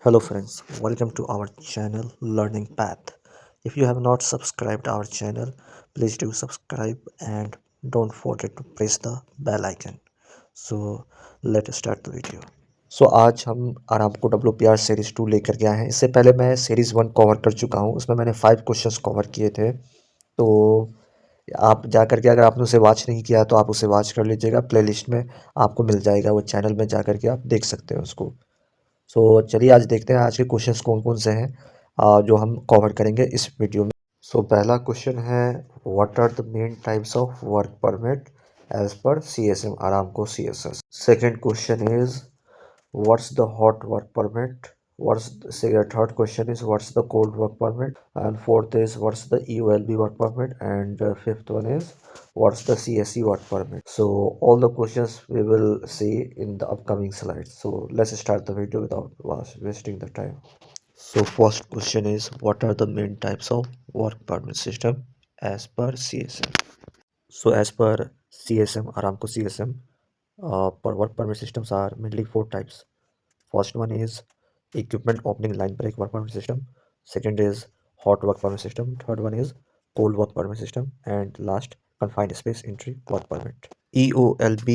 Hello friends, welcome to our channel Learning Path. If you have not subscribed our channel, please do subscribe and don't forget to press the bell icon. So let's start the video. आज हम आराम को WPR series 2 लेकर के आए हैं। इससे पहले मैं सीरीज़ 1 कवर कर चुका हूँ। उसमें मैंने 5 क्वेश्चंस कवर किए थे। तो आप जा कर के अगर आपने उसे वॉच नहीं किया तो आप उसे वॉच कर लीजिएगा। प्लेलिस्ट में आपको मिल जाएगा, वो चैनल में जा कर के आप देख सकते हैं उसको। चलिए आज देखते हैं आज के क्वेश्चंस कौन कौन से हैं जो हम कवर करेंगे इस वीडियो में। पहला क्वेश्चन है, what are the main types of work permit as per CSM Aramco CSS। Second question is, what's the hot work permit? Third question is, what's the cold work permit? And fourth is, what's the EOLB work permit? And fifth one is, what's the CSE work permit? So all the questions we will see in the upcoming slides. So let's start the video without wasting the time. So first question is, what are the main types of work permit system as per CSM? So as per CSM, Aramco CSM, per work permit systems are mainly four types. First one is equipment opening line break work permit system. Second is hot work permit system. Third one is cold work permit system. And last, confined space entry work permit. EOLB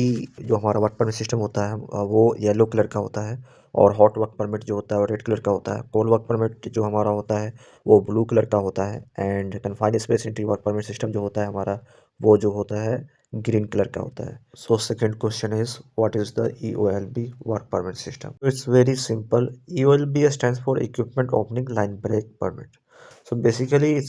जो हमारा work permit system होता है वो yellow colour का होता है, और hot work permit जो होता है वो रेड कलर का होता है। कोल्ड वर्क परमिट जो हमारा होता है वो ब्लू कलर का होता है। And confined space entry work permit system जो होता है हमारा, वो जो होता है ग्रीन कलर का होता है। So second question is, what is the EOLB work permit system? It's very simple. EOLB stands for equipment opening line break permit. So basically ये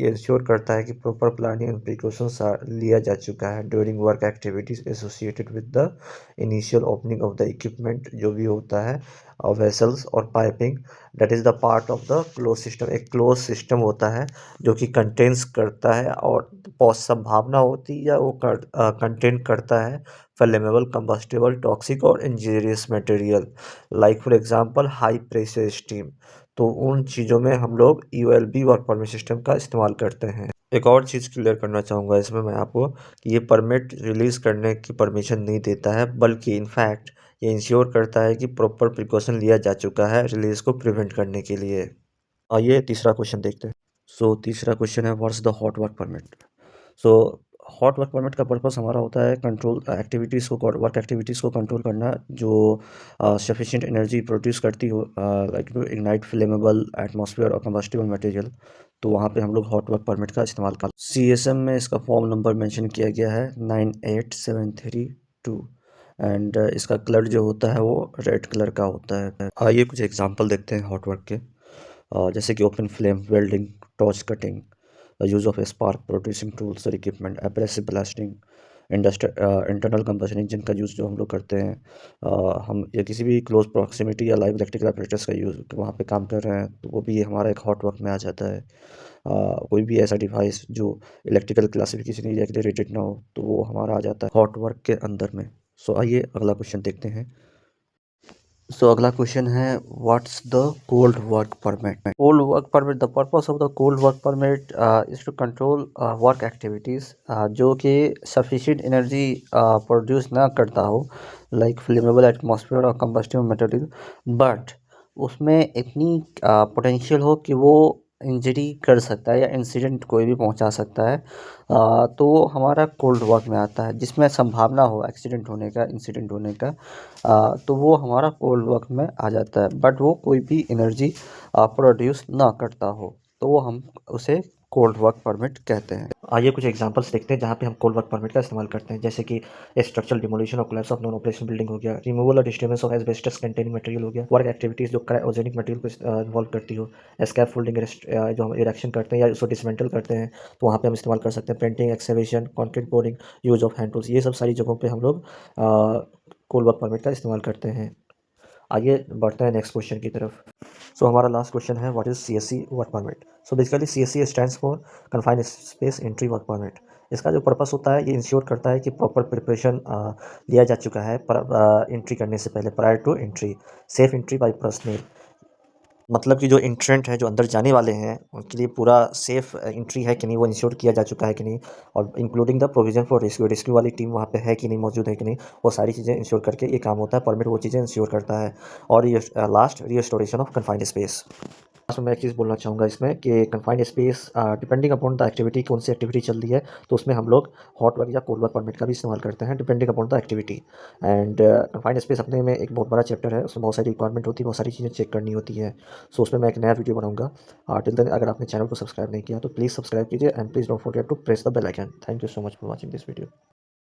इंश्योर करता है कि प्रॉपर प्लानिंग एंड प्रिकॉशंस लिया जा चुका है during work activities associated with the initial opening of the equipment, जो भी होता है वेसल्स और piping, that is the part of the close system. एक क्लोज सिस्टम होता है जो कि कंटेन्स करता है और संभावना होती है या वो कंटेन करता है फ्लेमेबल, कंबस्टेबल, टॉक्सिक और injurious material, like for example high pressure steam. तो उन चीज़ों में हम लोग EOLB वर्क परमिट सिस्टम का इस्तेमाल करते हैं। एक और चीज़ क्लियर करना चाहूँगा इसमें मैं आपको कि ये परमिट रिलीज़ करने की परमिशन नहीं देता है, बल्कि इनफैक्ट ये इंश्योर करता है कि प्रॉपर प्रिकॉशन लिया जा चुका है रिलीज़ को प्रिवेंट करने के लिए। आइए तीसरा क्वेश्चन देखते हैं। तीसरा क्वेश्चन है, what's the hot work permit? So hot work permit का पर्पस हमारा होता है कंट्रोल एक्टिविटीज़ को, वर्क एक्टिविटीज़ को कंट्रोल करना जो सफिशिएंट एनर्जी प्रोड्यूस करती हो, लाइक इग्नाइट फ्लेमेबल एटमॉस्फेयर और कंबस्टिबल मटेरियल। तो वहाँ पे हम लोग हॉट वर्क परमिट का इस्तेमाल कर। CSM में इसका फॉर्म नंबर मेंशन किया गया है 98732। एंड इसका कलर जो होता है वो रेड कलर का होता है। आइए कुछ एग्जांपल देखते हैं हॉट वर्क के। जैसे कि open flame welding, torch cutting, use of spark producing tools और equipment, abrasive blasting, internal combustion engine का यूज़ जो हम लोग करते हैं, हम या किसी भी क्लोज प्रॉक्सिमिटी या लाइव इलेक्ट्रिकल ऑपरेटर्स का यूज़ वहाँ पे काम कर रहे हैं तो वो भी हमारा एक हॉट वर्क में आ जाता है। कोई भी ऐसा डिवाइस जो इलेक्ट्रिकल क्लासिफिकेशन एरिया के लिए रेटेड ना हो तो वो हमारा आ जाता है हॉट वर्क के अंदर में। आइए अगला क्वेश्चन देखते हैं। अगला क्वेश्चन है, what's the cold work permit? Cold work permit, the purpose of the cold work permit is to control work activities जो कि सफिशिएंट एनर्जी प्रोड्यूस ना करता हो, लाइक फ्लेमेबल एटमॉस्फेयर और कंबस्टिबल मटेरियल, बट उसमें इतनी पोटेंशियल हो कि वो इंजरी कर सकता है या इंसिडेंट कोई भी पहुंचा सकता है। तो वो हमारा कोल्ड वर्क में आता है, जिसमें संभावना हो एक्सीडेंट होने का, इंसिडेंट होने का। तो वो हमारा कोल्ड वर्क में आ जाता है, बट वो कोई भी एनर्जी प्रोड्यूस ना करता हो तो वो हम उसे कोल्ड वर्क परमिट कहते हैं। आइए कुछ एग्जांपल्स देखते हैं जहाँ पे हम कोल्ड वर्क परमिट का इस्तेमाल करते हैं, जैसे कि स्ट्रक्चरल डिमोलिशन और collapse of non operational building हो गया, रिमूवल और disturbance of asbestos containing material हो गया, वर्क एक्टिविटीज़ जो क्रायोजेनिक मटेरियल को इन्वॉल्व करती हो, स्कैफ फोल्डिंग जो हम इरेक्शन करते हैं या उसको डिसमेंटल करते हैं तो वहाँ पे हम इस्तेमाल कर सकते हैं, painting, excavation, concrete pouring, use of hand tools, ये सब सारी जगहों पे हम लोग कोल्ड वर्क परमिट का इस्तेमाल करते हैं। आइए बढ़ते हैं नेक्स्ट क्वेश्चन की तरफ। हमारा लास्ट क्वेश्चन है, what is CSE work permit? Basically CSE stands for confined space entry work permit. इसका जो पर्पस होता है ये इंश्योर करता है कि प्रॉपर प्रिपरेशन लिया जा चुका है एंट्री करने से पहले, prior to entry, safe entry by personal. मतलब कि जो एंट्रेंट है, जो अंदर जाने वाले हैं, उनके लिए पूरा सेफ एंट्री है कि नहीं, वो इंश्योर किया जा चुका है कि नहीं, और including the provision for rescue, rescue वाली टीम वहाँ पे है कि नहीं, मौजूद है कि नहीं, वो सारी चीज़ें इंश्योर करके ये काम होता है। परमिट वो चीज़ें इंश्योर करता है। और ये last restoration of confined space. Last में मैं एक चीज़ बोलना चाहूँगा इसमें कि confined space depending upon the activity, कौन सी एक्टिविटी चल रही है, तो उसमें हम लोग हॉट वर्क या कोल्ड वर्क परमिट का भी इस्तेमाल करते हैं depending upon the activity. And confined space अपने में एक बहुत बड़ा चैप्टर है, उसमें बहुत सारी रिक्वायरमेंट होती है, बहुत सारी चीज़ें चेक करनी होती है। सो उसमें मैं एक नया वीडियो बनाऊंगा। टिल देन अगर आपने चैनल को सब्सक्राइब नहीं किया तो प्लीज़ सब्सक्राइब कीजिए, and please don't forget to press the bell icon. Thank you so much for watching this video.